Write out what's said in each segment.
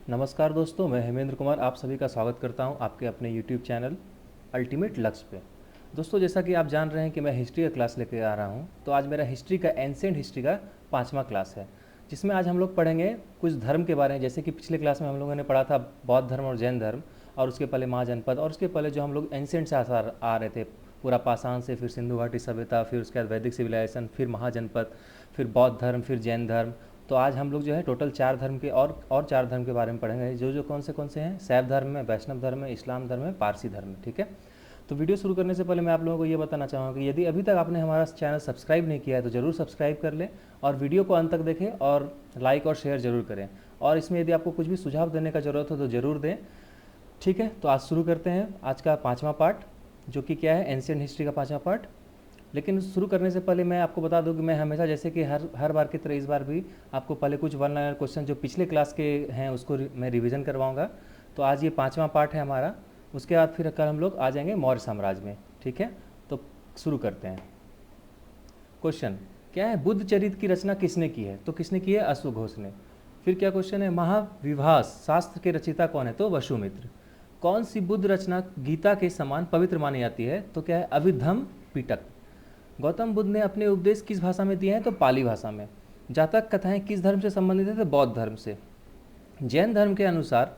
नमस्कार दोस्तों, मैं हेमेंद्र कुमार आप सभी का स्वागत करता हूं आपके अपने YouTube चैनल अल्टीमेट लक्ष्य पे। दोस्तों, जैसा कि आप जान रहे हैं कि मैं हिस्ट्री का क्लास लेकर आ रहा हूं, तो आज मेरा हिस्ट्री का एंशिएंट हिस्ट्री का 5वां क्लास है, जिसमें आज हम लोग पढ़ेंगे कुछ धर्म के बारे में। जैसे कि पिछले क्लास में हम लोगों ने पढ़ा था बौद्ध धर्म और जैन धर्म, और उसके पहले महाजनपद, और उसके पहले जो हम लोग एंशिएंट से आसार आ रहे थे पूरा पाषाण से, फिर सिंधु घाटी सभ्यता, फिर उसके बाद वैदिक सिविलाइजेशन, फिर महाजनपद, फिर बौद्ध धर्म, फिर जैन धर्म। तो आज हम लोग जो है टोटल 4 धर्म के और 4 धर्म के बारे में पढ़ेंगे, जो कौन से हैं। शैव धर्म में, वैष्णव धर्म में, इस्लाम धर्म में, पारसी धर्म में। ठीक है, तो वीडियो शुरू करने से पहले मैं आप लोगों को ये बताना चाहूँगा कि यदि अभी तक आपने हमारा चैनल सब्सक्राइब नहीं किया है तो ज़रूर सब्सक्राइब कर लें, और वीडियो को अंत तक देखें, और लाइक और शेयर ज़रूर करें। और इसमें यदि आपको कुछ भी सुझाव देने का ज़रूरत हो तो ज़रूर दें। ठीक है, तो आज शुरू करते हैं आज का 5वां पार्ट, जो कि क्या है, एंशिएंट हिस्ट्री का 5वां पार्ट। लेकिन शुरू करने से पहले मैं आपको बता दूं कि मैं हमेशा, जैसे कि हर बार की तरह इस बार भी आपको पहले कुछ वन लाइनर क्वेश्चन जो पिछले क्लास के हैं उसको मैं रिवीजन करवाऊंगा। तो आज ये 5वां पार्ट है हमारा। उसके बाद फिर कल हम लोग आ जाएंगे मौर्य साम्राज्य में। ठीक है, तो शुरू करते हैं। क्वेश्चन क्या है, बुद्ध चरित्र की रचना किसने की है? तो किसने की है? अश्वघोष ने। फिर क्या क्वेश्चन है, महाविभास शास्त्र के रचयिता कौन है? तो वसुमित्र। कौन सी बुद्ध रचना गीता के समान पवित्र मानी जाती है? तो क्या है? अभिधम्म पिटक। गौतम बुद्ध ने अपने उपदेश किस भाषा में दिए हैं? तो पाली भाषा में। जातक कथाएं किस धर्म से संबंधित है? तो बौद्ध धर्म से। जैन धर्म के अनुसार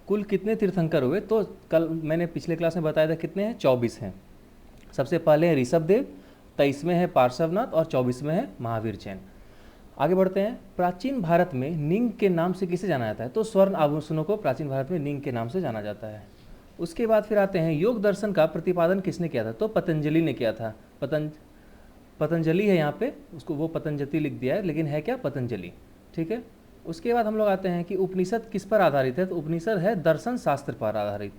कुल कितने तीर्थंकर हुए? तो कल मैंने पिछले क्लास में बताया था कितने हैं, 24 हैं। सबसे पहले है ऋषभदेव, 23वें है पार्श्वनाथ, और 24वें है महावीर जैन। आगे बढ़ते हैं। प्राचीन भारत में निंग के नाम से किसे जाना जाता है? तो स्वर्ण आभूषणों को प्राचीन भारत में निंग के नाम से जाना जाता है। उसके बाद फिर आते हैं, योग दर्शन का प्रतिपादन किसने किया था? तो पतंजलि ने किया था। पतंजलि है यहाँ पे, उसको वो पतंजलि लिख दिया है, लेकिन है क्या? पतंजलि। ठीक है, उसके बाद हम लोग आते हैं कि उपनिषद किस पर आधारित है? तो उपनिषद है दर्शन शास्त्र पर आधारित।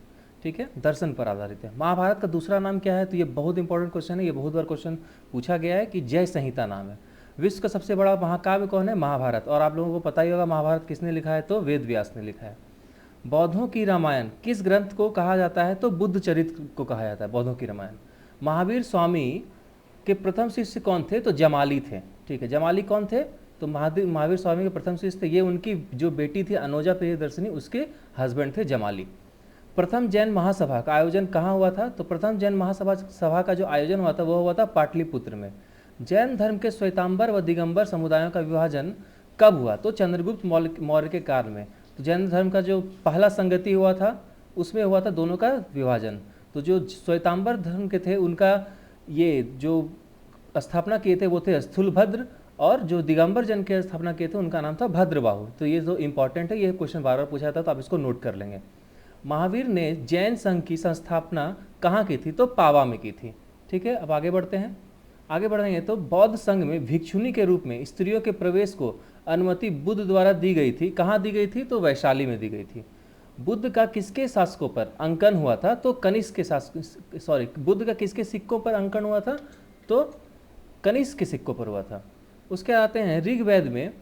ठीक है, दर्शन पर आधारित है। महाभारत का दूसरा नाम क्या है? तो ये बहुत इंपॉर्टेंट क्वेश्चन है, ये बहुत बार क्वेश्चन पूछा गया है कि जय संहिता नाम है। विश्व का सबसे बड़ा महाकाव्य कौन है? महाभारत। और आप लोगों को पता ही होगा महाभारत किसने लिखा है? तो वेद व्यास ने लिखा है। बौद्धों की रामायण किस ग्रंथ को कहा जाता है? तो बुद्ध चरित्र को कहा जाता है, बौद्धों की रामायण। महावीर स्वामी के प्रथम शिष्य कौन थे? तो जमाली थे। ठीक है, जमाली कौन थे? तो महावीर स्वामी के प्रथम शिष्य थे, ये उनकी जो बेटी थी अनोजा प्रियदर्शिनी, उसके हस्बैंड थे जमाली। प्रथम जैन महासभा का आयोजन कहाँ हुआ था? तो प्रथम जैन महासभा का जो आयोजन हुआ था वो हुआ था पाटलिपुत्र में। जैन धर्म के श्वेतांबर व दिगंबर समुदायों का विभाजन कब हुआ? तो चंद्रगुप्त मौर्य के काल में। तो जैन धर्म का जो पहला संगति हुआ था उसमें हुआ था दोनों का विभाजन। तो जो श्वेतांबर धर्म के थे उनका ये जो स्थापना किए थे वो थे स्थूलभद्र, और जो दिगंबर जन के स्थापना किए थे उनका नाम था भद्रबाहु। तो ये जो इंपॉर्टेंट है, ये क्वेश्चन बार बार पूछा जाता है, तो आप इसको नोट कर लेंगे। महावीर ने जैन संघ की संस्थापना कहाँ की थी? तो पावा में की थी। ठीक है, अब आगे बढ़ते हैं। आगे बढ़ेंगे तो बौद्ध संघ में भिक्षुनी के रूप में स्त्रियों के प्रवेश को अनुमति बुद्ध द्वारा दी गई थी। कहाँ दी गई थी? तो वैशाली में दी गई थी। बुद्ध का किसके शासकों पर अंकन हुआ था? तो कनिष्क के बुद्ध का किसके सिक्कों पर अंकन हुआ था? तो कनिष्क के सिक्कों पर हुआ था। उसके आते हैं, ऋग्वेद में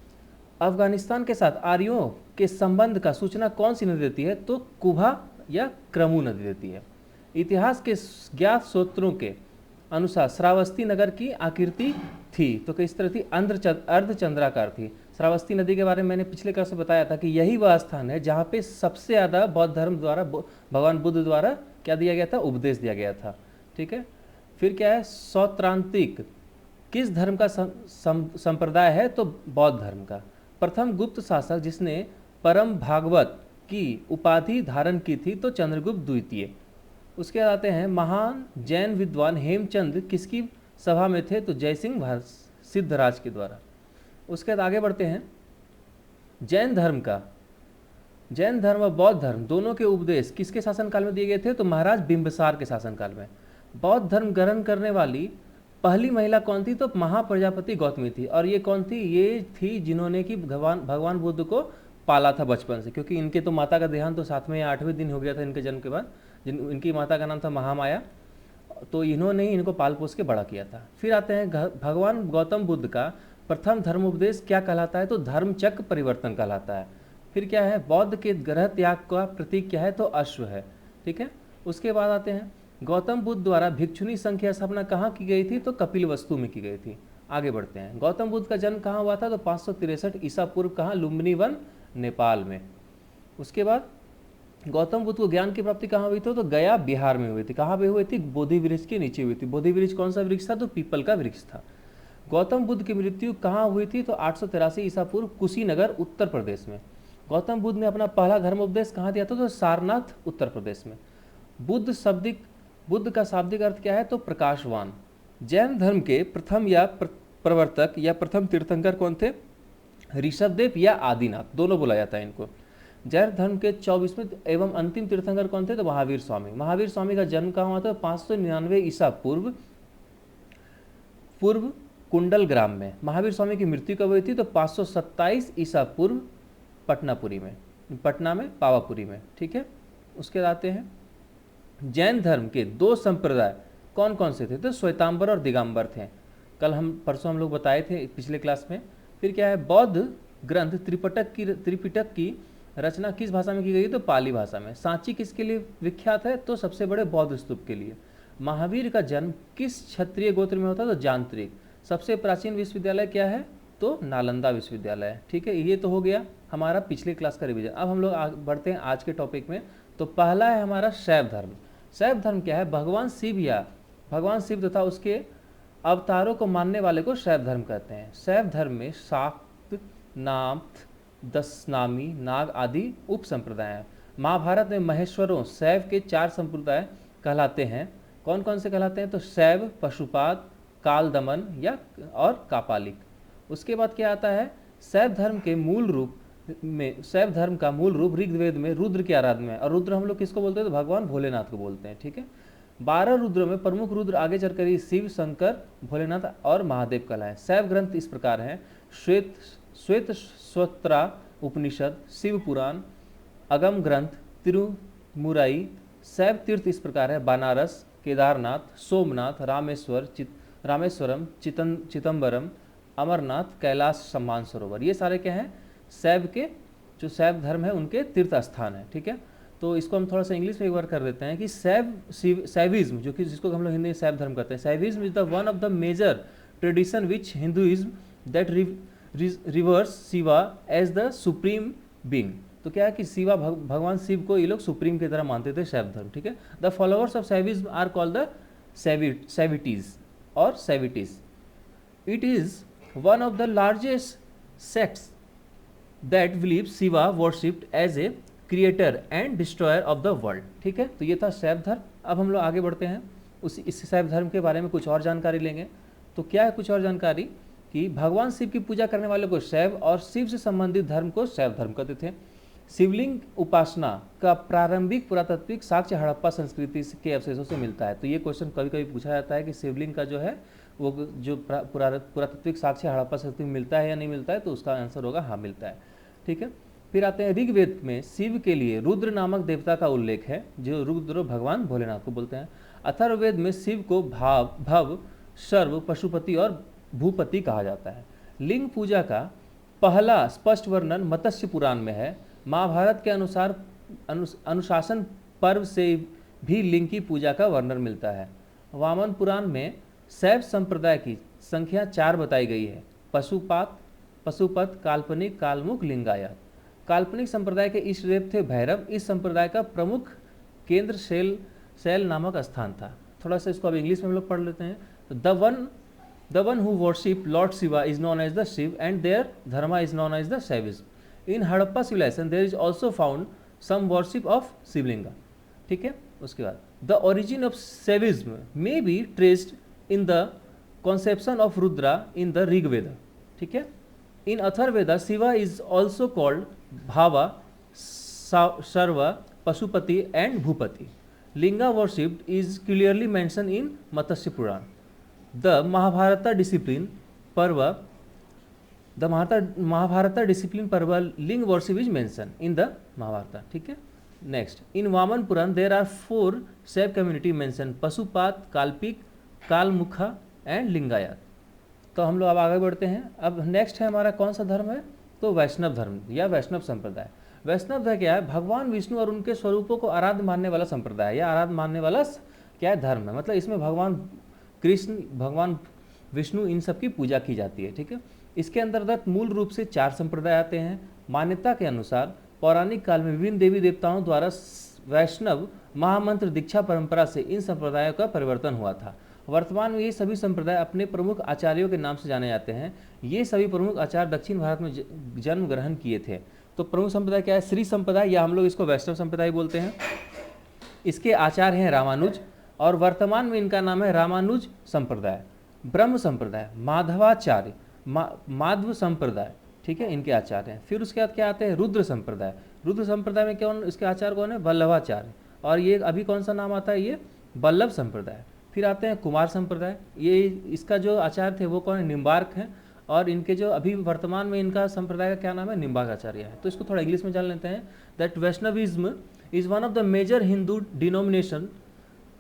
अफगानिस्तान के साथ आर्यों के संबंध का सूचना कौन सी नदी देती है? तो कुभा या क्रमु नदी देती है। इतिहास के ज्ञात सूत्रों के अनुसार श्रावस्ती नगर की आकृति थी, तो किस तरह थी? अर्धचंद्राकार थी। श्रावस्ती नदी के बारे में मैंने पिछले क्लास में बताया था कि यही वह स्थान है जहाँ पे सबसे ज़्यादा बौद्ध धर्म द्वारा, भगवान बुद्ध द्वारा क्या दिया गया था? उपदेश दिया गया था। ठीक है, फिर क्या है, सौत्रांतिक किस धर्म का संप्रदाय है? तो बौद्ध धर्म का। प्रथम गुप्त शासक जिसने परम भागवत की उपाधि धारण की थी तो चंद्रगुप्त द्वितीय। उसके बाद आते हैं, महान जैन विद्वान हेमचंद किसकी सभा में थे? तो जयसिंह सिद्धराज के द्वारा। उसके बाद आगे बढ़ते हैं, जैन धर्म और बौद्ध धर्म दोनों के उपदेश किसके शासनकाल में दिए गए थे? तो महाराज बिंबिसार के शासनकाल में। बौद्ध धर्म ग्रहण करने वाली पहली महिला कौन थी? तो महाप्रजापति गौतमी थी। और ये कौन थी? ये थी जिन्होंने कि भगवान बुद्ध को पाला था बचपन से, क्योंकि इनके तो माता का देहांत तो 7वें या 8वें दिन हो गया था इनके जन्म के बाद। इनकी माता का नाम था महामाया, तो इन्होंने ही इनको पाल पोस के बड़ा किया था। फिर आते हैं, भगवान गौतम बुद्ध का प्रथम धर्मोपदेश क्या कहलाता है? तो धर्मचक्र परिवर्तन कहलाता है। फिर क्या है, बौद्ध के ग्रह त्याग का प्रतीक क्या है? तो अश्व है। ठीक है, उसके बाद आते हैं, गौतम बुद्ध द्वारा भिक्षुनी संघ की स्थापना कहाँ की गई थी? तो कपिलवस्तु में की गई थी। आगे बढ़ते हैं, गौतम बुद्ध का जन्म कहाँ हुआ था? तो 563 ईसा पूर्व। कहाँ? लुम्बिनी वन, नेपाल में। उसके बाद गौतम बुद्ध को ज्ञान की प्राप्ति कहाँ हुई थी? तो गया बिहार में हुई थी। कहाँ पे हुई थी? बोधि वृक्ष के नीचे हुई थी। बोधि वृक्ष कौन सा वृक्ष था? तो पीपल का वृक्ष था। गौतम बुद्ध की मृत्यु कहाँ हुई थी? तो 883 ईसा पूर्व कुशीनगर उत्तर प्रदेश में। गौतम बुद्ध ने अपना पहला धर्मोपदेश कहाँ दिया था? तो सारनाथ उत्तर प्रदेश में। बुद्ध का शाब्दिक अर्थ क्या है? तो प्रकाशवान। जैन धर्म के प्रथम या प्रवर्तक या प्रथम तीर्थंकर कौन थे? ऋषभदेव या आदिनाथ, दोनों बोला जाता है इनको। जैन धर्म के 24वें एवं अंतिम तीर्थंकर कौन थे? तो महावीर स्वामी। महावीर स्वामी का जन्म कहाँ हुआ था? 599 ईसा पूर्व कुंडल ग्राम में। महावीर स्वामी की मृत्यु कब हुई थी? तो 527 ईसा पूर्व पटना में पावापुरी में। ठीक है, उसके बाद आते हैं जैन धर्म के 2 संप्रदाय कौन कौन से थे? तो श्वेतांबर और दिगंबर थे। परसों हम लोग बताए थे पिछले क्लास में। फिर क्या है? बौद्ध ग्रंथ त्रिपिटक की रचना किस भाषा में की गई? तो पाली भाषा में। सांची किसके लिए विख्यात है? तो सबसे बड़े बौद्ध स्तूप के लिए। महावीर का जन्म किस क्षत्रिय गोत्र में होता? तो जानत्रिक। सबसे प्राचीन विश्वविद्यालय क्या है? तो नालंदा विश्वविद्यालय। ठीक है, ये तो हो गया हमारा पिछले क्लास का रिवीजन। अब हम लोग बढ़ते हैं आज के टॉपिक में। तो पहला है हमारा शैव धर्म। शैव धर्म क्या है? भगवान शिव तथा उसके अवतारों को मानने वाले को शैव धर्म कहते हैं। शैव धर्म में शाक्त, नाथ, दशनामी, नाग आदि उप संप्रदाय हैं। महाभारत में महेश्वरों शैव के 4 संप्रदाय कहलाते हैं। कौन कौन से कहलाते हैं? तो शैव, पशुपात, काल दमन या और कापालिक। उसके बाद क्या आता है? शैव धर्म का मूल रूप ऋग्वेद में रुद्र की आराधना में। और रुद्र हम लोग किसको बोलते हैं? तो भगवान भोलेनाथ को बोलते हैं। ठीक है, 12 रुद्रों में प्रमुख रुद्र आगे चलकर ही शिव, शंकर, भोलेनाथ और महादेव कहलाए। शैव ग्रंथ इस प्रकार हैं: श्वेतश्वत्रा उपनिषद, शिव पुराण, अगम ग्रंथ, तिरुमुराई। शैव तीर्थ इस प्रकार है: बनारस, केदारनाथ, सोमनाथ, रामेश्वरम, चिदम्बरम, अमरनाथ, कैलाश, मानसरोवर। ये सारे क्या हैं? शैव के जो शैव धर्म है उनके तीर्थ स्थान है। ठीक है, तो इसको हम थोड़ा सा इंग्लिश में एक बार कर देते हैं कि शैविज्म, जो कि जिसको हम लोग हिंदी में शैव धर्म कहते हैं। Shaivism is the one of the major tradition which Hinduism that reveres Shiva as the supreme being. तो क्या है कि शिवा भगवान शिव को ये लोग सुप्रीम की तरह मानते थे, शैव धर्म। ठीक है, the followers of Shaivism are called the Saivites और Saivites. It is one of the largest sects that believe Shiva worshipped as a creator and destroyer of the world. ठीक है, तो ये था शैव धर्म। अब हम लोग आगे बढ़ते हैं, इस शैव धर्म के बारे में कुछ और जानकारी लेंगे। तो क्या है कुछ और जानकारी? कि भगवान शिव की पूजा करने वालों को शैव और शिव से संबंधित धर्म को शैव धर्म कहते थे। शिवलिंग उपासना का प्रारंभिक पुरातात्विक साक्ष्य हड़प्पा संस्कृति के अवशेषों से मिलता है। तो ये क्वेश्चन कभी कभी पूछा जाता है कि शिवलिंग का जो है वो जो पुरातात्विक साक्ष्य हड़प्पा संस्कृति में मिलता है या नहीं मिलता है? तो उसका आंसर होगा हाँ, मिलता है। ठीक है, फिर आते हैं ऋग्वेद में शिव के लिए रुद्र नामक देवता का उल्लेख है, जो रुद्र भगवान भोलेनाथ को बोलते हैं। अथर्ववेद में शिव को भव, सर्व, पशुपति और भूपति कहा जाता है। लिंग पूजा का पहला स्पष्ट वर्णन मत्स्य पुराण में है। महाभारत के अनुसार अनुशासन पर्व से भी लिंग की पूजा का वर्णन मिलता है। वामन पुराण में शैव संप्रदाय की संख्या 4 बताई गई है: पशुपत, काल्पनिक, कालमुख, लिंगायत। काल्पनिक संप्रदाय के इष्ट देव थे भैरव। इस संप्रदाय का प्रमुख केंद्र शैल नामक स्थान था। थोड़ा सा इसको अब इंग्लिश में हम लोग पढ़ लेते हैं। The one who worship Lord Shiva is known as the Shiv and their dharma is known as the Shaivism. In Harappa civilisation there is also found some worship of Shivalinga. ठीक है, उसके बाद the origin of Shaivism may be traced in the conception of Rudra in the Rigveda. ठीक है, in Atharvaveda Shiva is also called Bhava, Sarva, Pashupati and Bhupati. Linga worshipped is clearly mention in Matsya Purana. The Mahabharata discipline Parva linga worship is mention in the Mahabharata. ठीक है, next in Vamana Purana there are 4 Shaiva community mention: Pashupata, Kalpika, Kalamukha and Lingayat. तो हम लोग अब आगे बढ़ते हैं। अब नेक्स्ट है हमारा कौन सा धर्म है? तो वैष्णव धर्म या वैष्णव संप्रदाय। वैष्णव धर्म क्या है? भगवान विष्णु और उनके स्वरूपों को आराध्य मानने वाला संप्रदाय या आराध्य मानने वाला क्या है? धर्म है। मतलब इसमें भगवान कृष्ण, भगवान विष्णु, इन सब की पूजा की जाती है। ठीक है, इसके अंतर्गत मूल रूप से 4 संप्रदाय आते हैं। मान्यता के अनुसार पौराणिक काल में विभिन्न देवी देवताओं द्वारा वैष्णव महामंत्र दीक्षा परंपरा से इन संप्रदायों का परिवर्तन हुआ था। वर्तमान में ये सभी संप्रदाय अपने प्रमुख आचार्यों के नाम से जाने जाते हैं। ये सभी प्रमुख आचार्य दक्षिण भारत में जन्म ग्रहण किए थे। तो प्रमुख संप्रदाय क्या है? श्री संप्रदाय, या हम लोग इसको वैष्णव संप्रदाय बोलते हैं। इसके आचार्य हैं रामानुज, और वर्तमान में इनका नाम है रामानुज संप्रदाय। ब्रह्म संप्रदाय, माधवाचार्य, माधव संप्रदाय, ठीक है, इनके आचार्य हैं। फिर उसके बाद क्या आते हैं? रुद्र संप्रदाय। रुद्र संप्रदाय में कौन, इसके आचार्य कौन है? वल्लभाचार्य। और ये अभी कौन सा नाम आता है? ये वल्लभ संप्रदाय। फिर आते हैं कुमार संप्रदाय। ये इसका जो आचार्य थे वो कौन है? निम्बार्क हैं। और इनके जो अभी वर्तमान में इनका संप्रदाय का क्या नाम है? निम्बार्क आचार्य है। तो इसको थोड़ा इंग्लिश में जान लेते हैं। That Vaishnavism is one of the major Hindu denomination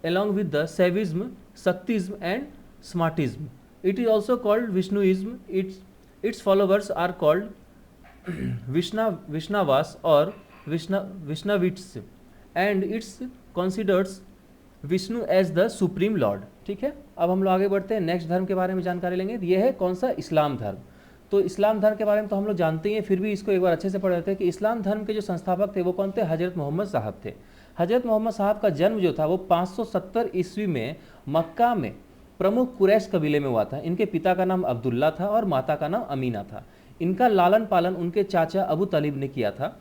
along with the Shaivism, Shaktism and Smartism. It is also called Vishnuism. Its followers are called Vishnavas or Vishnavits, and it's considers Vishnu as the supreme lord. ठीक है, अब हम लोग आगे बढ़ते हैं, next धर्म के बारे में जानकारी लेंगे। यह है कौन सा? इस्लाम धर्म। तो इस्लाम धर्म के बारे में तो हम लोग जानते ही हैं, फिर भी इसको एक बार अच्छे से पढ़ लेते हैं कि इस्लाम धर्म के जो संस्थापक थे वो कौन थे? हजरत मोहम्मद साहब थे। हजरत मोहम्मद साहब का जन्म जो था वो 570 ईस्वी में मक्का में प्रमुख कुरैश कबीले में हुआ था। इनके पिता का नाम अब्दुल्ला था और माता का नाम अमीना था। इनका लालन पालन उनके चाचा अबू तालिब ने किया था।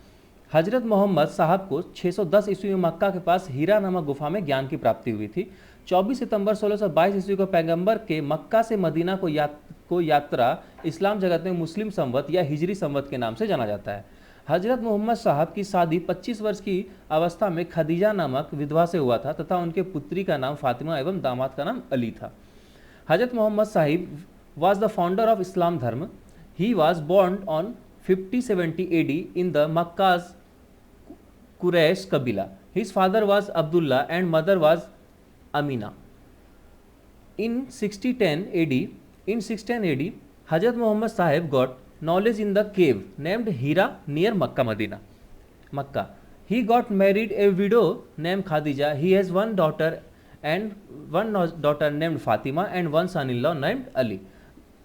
हजरत मोहम्मद साहब को 610 ईस्वी में मक्का के पास हीरा नामक गुफा में ज्ञान की प्राप्ति हुई थी। 24 सितंबर 1622 ईस्वी को पैगंबर के मक्का से मदीना को यात्रा इस्लाम जगत में मुस्लिम संवत या हिजरी संवत के नाम से जाना जाता है। हजरत मोहम्मद साहब की शादी 25 वर्ष की अवस्था में खदीजा नामक विधवा से हुआ था तथा उनके पुत्री का नाम फातिमा एवं दामाद का नाम अली था। हजरत Mohammad Sahib was the founder of Islam Dharma. He was born on 5070 AD in the Makkah's Quraysh Kabila. His father was Abdullah and mother was Amina. In 610 AD, Hazrat Muhammad Sahib got knowledge in the cave named Hira near Makkah. He got married a widow named Khadija. He has one daughter named Fatima and one son-in-law named Ali.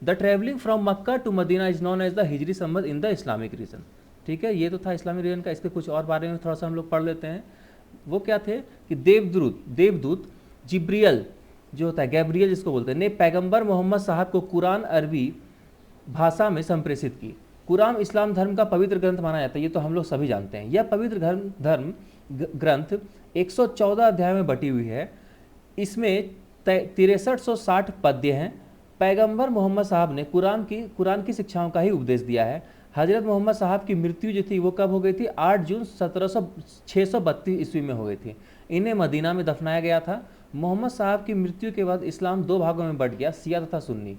The traveling from Makkah to Medina is known as the Hijri Samvat in the Islamic region. ठीक है, ये तो था Islamic reason का। इसके कुछ और बारे में थोड़ा सा हम लोग पढ़ लेते हैं। वो क्या थे कि देवदूत जिब्रियल जो होता है, गैब्रियल जिसको बोलते हैं, ने पैगंबर मोहम्मद साहब को कुरान अरबी भाषा में संप्रेषित की। कुरान इस्लाम धर्म का पवित्र ग्रंथ माना जाता है, ये तो हम लोग सभी जानते हैं। यह पवित्र धर्म ग्रंथ 114 अध्याय में बटी हुई है। इसमें 6360 पद्य हैं। पैगंबर मोहम्मद साहब ने कुरान की शिक्षाओं का ही उपदेश दिया है। हजरत मोहम्मद साहब की मृत्यु जो थी वो कब हो गई थी? 8 जून 632 ईस्वी में हो गई थी। इन्हें मदीना में दफनाया गया था। मोहम्मद साहब की मृत्यु के बाद इस्लाम 2 भागों में बंट गया, शिया तथा सुन्नी।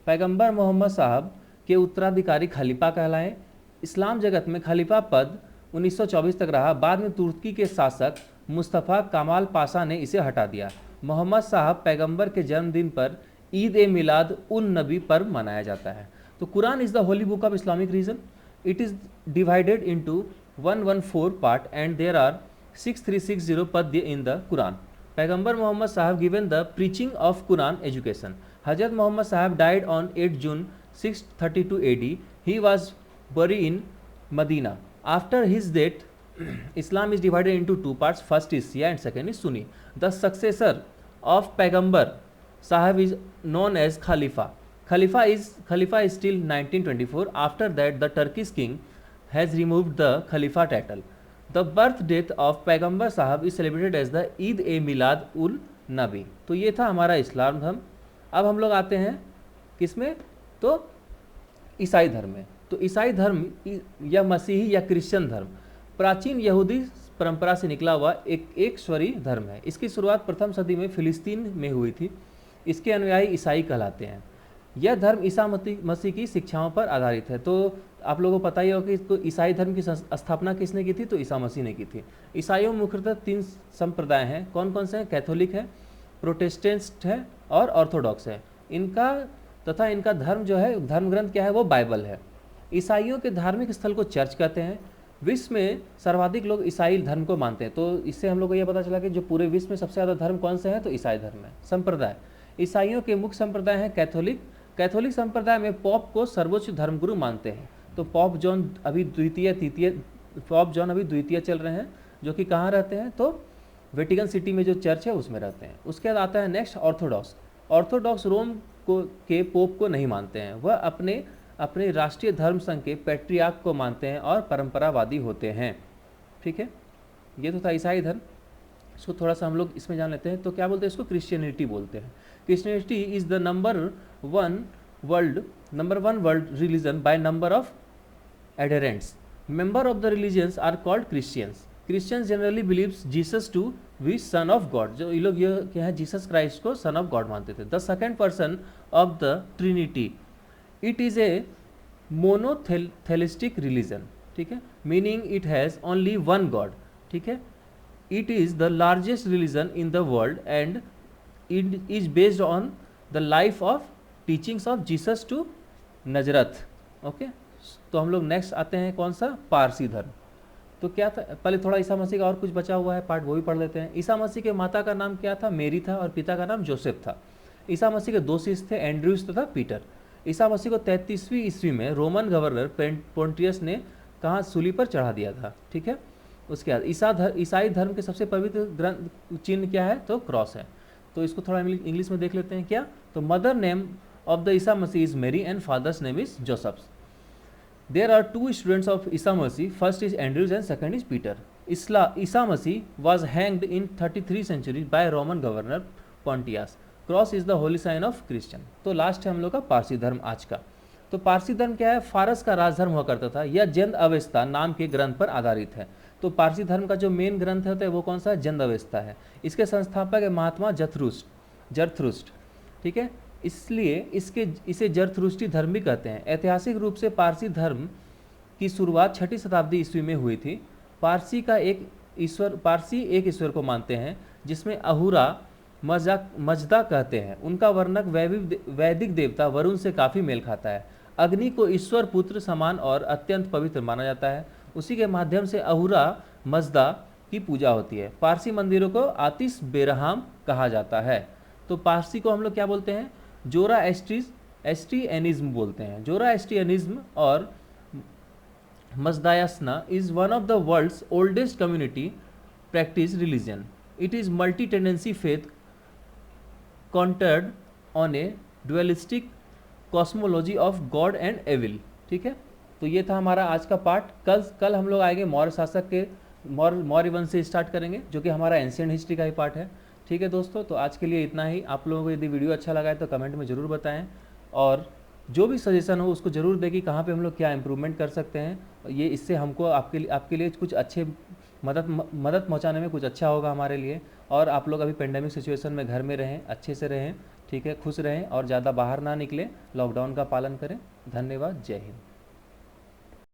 पैगंबर मोहम्मद साहब के उत्तराधिकारी खलीफा कहलाए। इस्लाम जगत में खलीफा पद 1924 तक रहा। बाद में तुर्की के शासक मुस्तफ़ा कमाल पाशा ने इसे हटा दिया। मोहम्मद साहब पैगंबर के जन्मदिन पर ईद ए मिलाद उन नबी पर्व मनाया जाता है। तो Quran is the holy book of Islamic region. It is divided into 114 part and there are 6360 पद्य इन द कुरान। पैगंबर Mohammad Sahab given the preaching of Quran education. हजरत Mohammad Sahab died on 8 June 632 AD. He was buried in Medina. After his death, Islam is divided into 2 parts. First is Shia and second is Sunni. The successor of Paigambar Sahib is known as Khalifa. Khalifa is till 1924. After that, the Turkish king has removed the Khalifa title. The birth death of Paigambar Sahib is celebrated as the Eid e Milad ul Nabi. तो ये था हमारा इस्लाम धर्म। अब हम लोग आते हैं किसमें? तो ईसाई धर्म में। तो ईसाई धर्म या मसीही या क्रिश्चियन धर्म प्राचीन यहूदी परंपरा से निकला हुआ एक स्वरीय धर्म है। इसकी शुरुआत प्रथम सदी में फिलिस्तीन में हुई थी। इसके अनुयायी ईसाई कहलाते हैं। यह धर्म ईसा मसीह की शिक्षाओं पर आधारित है। तो आप लोगों को पता ही होगा कि ईसाई धर्म की स्थापना किसने की थी? तो ईसा मसीह ने की थी। ईसाइयों में मुख्यतः 3 संप्रदाय हैं। कौन कौन से हैं? कैथोलिक है, प्रोटेस्टेंट है और ऑर्थोडॉक्स है। इनका धर्म जो है, धर्म ग्रंथ क्या है? वो बाइबल है। ईसाइयों के धार्मिक स्थल को चर्च कहते हैं। विश्व में सर्वाधिक लोग ईसाई धर्म को मानते हैं। तो इससे हम लोग को यह पता चला कि जो पूरे विश्व में सबसे ज़्यादा धर्म कौन से हैं? तो ईसाई धर्म है। संप्रदाय, ईसाइयों के मुख्य संप्रदाय हैं कैथोलिक संप्रदाय में पॉप को सर्वोच्च धर्मगुरु मानते हैं। तो पॉप जॉन अभी द्वितीय पॉप जॉन अभी द्वितीय चल रहे हैं, जो कि कहाँ रहते हैं, तो वेटिकन सिटी में जो चर्च है उसमें रहते हैं। उसके बाद आता है नेक्स्ट ऑर्थोडॉक्स। ऑर्थोडॉक्स रोम को के पोप को नहीं मानते हैं, वह अपने अपने राष्ट्रीय धर्म संघ के पैट्रियार्क को मानते हैं और परंपरावादी होते हैं। ठीक है, ये तो था ईसाई धर्म। इसको थोड़ा सा हम लोग इसमें जान लेते हैं। तो क्या बोलते हैं इसको, क्रिश्चियनिटी बोलते हैं। Christianity is the number one world religion by number of adherents. Member of the religions are called Christians. Christians generally believes Jesus to be son of God. जो ये लोग ये क्या है, जीसस क्राइस्ट को son of God मानते थे। The second person of the Trinity. It is a monotheistic religion. ठीक है, meaning it has only one God. ठीक है, it is the largest religion in the world and it is based on the life of teachings of Jesus to Nazareth. Okay? तो हम लोग next आते हैं कौन सा, पारसी धर्म। तो क्या था, पहले थोड़ा ईसा मसीह का और कुछ बचा हुआ है पार्ट, वो भी पढ़ लेते हैं। ईसा मसीह के माता का नाम क्या था, मेरी था, और पिता का नाम जोसेफ था। ईसा मसीह के दो शिष्य थे, एंड्रयूस तथा पीटर। ईसा मसीह को 33वीं ईस्वी में रोमन गवर्नर पोंटियस ने कहाँ, सूली पर चढ़ा दिया था। ठीक है, उसके बाद ईसाई धर्म के सबसे पवित्र ग्रंथ चिन्ह क्या है, तो क्रॉस है। तो इसको थोड़ा इंग्लिश में देख लेते हैं क्या। तो mother name of the Isa Masih is Mary and father's name is Joseph. There are two students of Isa Masih. First is Andrews and second is Peter. Isa Masih was hanged in 33 century by Roman governor Pontius. Cross is the holy sign of Christian. तो last है हम लोग का पारसी धर्म आज का। तो पारसी धर्म क्या है, फारस का राजधर्म हुआ करता था। यह जंद अवेस्ता नाम के ग्रंथ पर आधारित है। तो पारसी धर्म का जो मेन ग्रंथ होता है वो कौन सा है, जंद अवेस्ता है। इसके संस्थापक है महात्मा जरथुस्ट। ठीक है, इसलिए इसे जरथुस्ट्री धर्म भी कहते हैं। ऐतिहासिक रूप से पारसी धर्म की शुरुआत 6वीं शताब्दी ईस्वी में हुई थी। पारसी एक ईश्वर को मानते हैं, जिसमें अहुरा मजदा कहते हैं। उनका वर्णक वैदिक देवता वरुण से काफ़ी मेल खाता है। अग्नि को ईश्वर पुत्र समान और अत्यंत पवित्र माना जाता है। उसी के माध्यम से अहुरा मजदा की पूजा होती है। पारसी मंदिरों को आतिश बेरहाम कहा जाता है। तो पारसी को हम लोग क्या बोलते हैं, जोरा एस्ट्रियनिज्म बोलते हैं। Zoroastrianism or Mazdayasna is one of the world's oldest community practice religion. It is multi tendency faith centred on a dualistic cosmology of good and evil. ठीक है, तो ये था हमारा आज का पार्ट। कल हम लोग आएंगे मौर्य शासक के मौर्य वंश से स्टार्ट करेंगे, जो कि हमारा एंशिएंट हिस्ट्री का ही पार्ट है। ठीक है दोस्तों, तो आज के लिए इतना ही। आप लोगों को यदि वीडियो अच्छा लगा है तो कमेंट में ज़रूर बताएं, और जो भी सजेशन हो उसको ज़रूर दें कि कहाँ पे हम लोग क्या इम्प्रूवमेंट कर सकते हैं। ये इससे हमको आपके लिए कुछ अच्छे मदद पहुँचाने में कुछ अच्छा होगा हमारे लिए। और आप लोग अभी पेंडेमिक सिचुएशन में घर में रहें, अच्छे से रहें, ठीक है, खुश रहें और ज़्यादा बाहर ना निकलें, लॉकडाउन का पालन करें। धन्यवाद, जय हिंद।